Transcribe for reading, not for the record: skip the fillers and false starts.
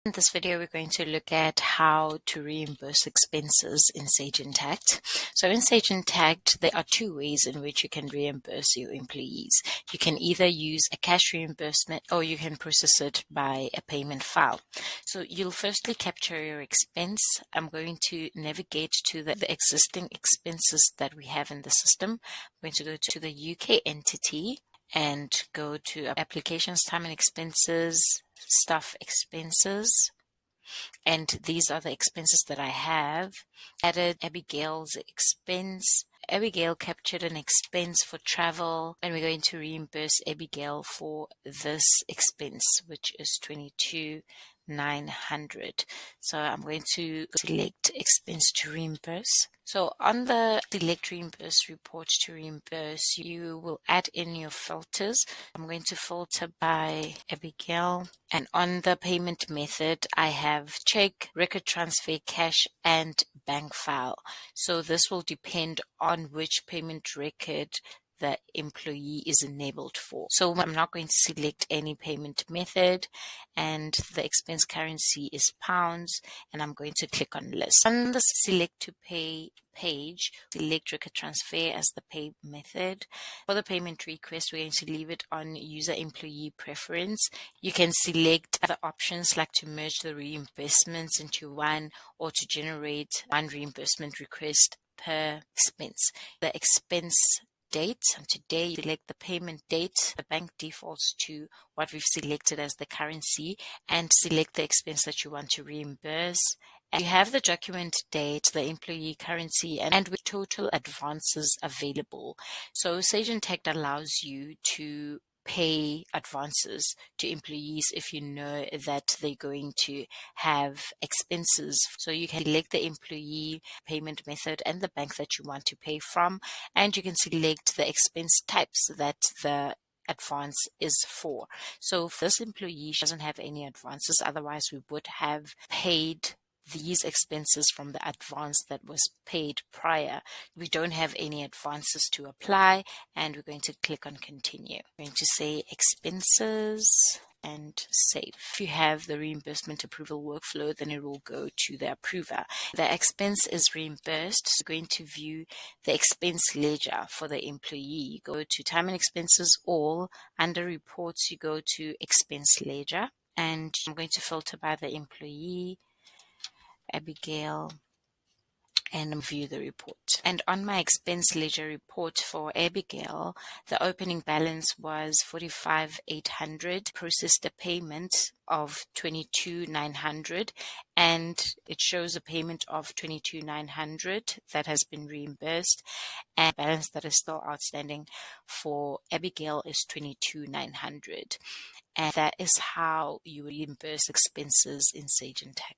In this video, we're going to look at how to reimburse expenses in Sage Intacct. So in Sage Intacct, there are two ways in which you can reimburse your employees. You can either use a cash reimbursement or you can process it by a payment file. So you'll firstly capture your expense. I'm going to navigate to the existing expenses that we have in the system. I'm going to go to the UK entity and go to applications, time and expenses, staff expenses, and these are the expenses that I have. Added Abigail's expense. Abigail captured an expense for travel, and we're going to reimburse Abigail for this expense, which is $22,900. So I'm going to select expense to reimburse. So on the select reimburse report to reimburse, you will add in your filters. I'm going to filter by Abigail. And on the payment method, I have check, record transfer, cash, and bank file. So this will depend on which payment record the employee is enabled for. So I'm not going to select any payment method, and the expense currency is pounds, and I'm going to click on list. On the select to pay page, select record transfer as the pay method. For the payment request, we're going to leave it on user employee preference. You can select other options like to merge the reimbursements into one or to generate one reimbursement request per expense. The expense date, and today select the payment date. The bank defaults to what we've selected as the currency, and select the expense that you want to reimburse. And you have the document date, the employee currency, and with total advances available. So Sage Intacct allows you to pay advances to employees if you know that they're going to have expenses. So you can select the employee payment method and the bank that you want to pay from, and you can select the expense types that the advance is for. So if this employee doesn't have any advances, otherwise we would have paid these expenses from the advance that was paid prior. We don't have any advances to apply, and we're going to click on continue. We're going to say expenses and save. If you have the reimbursement approval workflow, then it will go to the approver. The expense is reimbursed. So we're going to view the expense ledger for the employee. Go to time and expenses all. Under reports, you go to expense ledger, and I'm going to filter by the employee, Abigail, and view the report. And on my expense ledger report for Abigail, the opening balance was $45,800, processed a payment of $22,900, and it shows a payment of $22,900 that has been reimbursed, and the balance that is still outstanding for Abigail is $22,900. And that is how you reimburse expenses in Sage Intacct.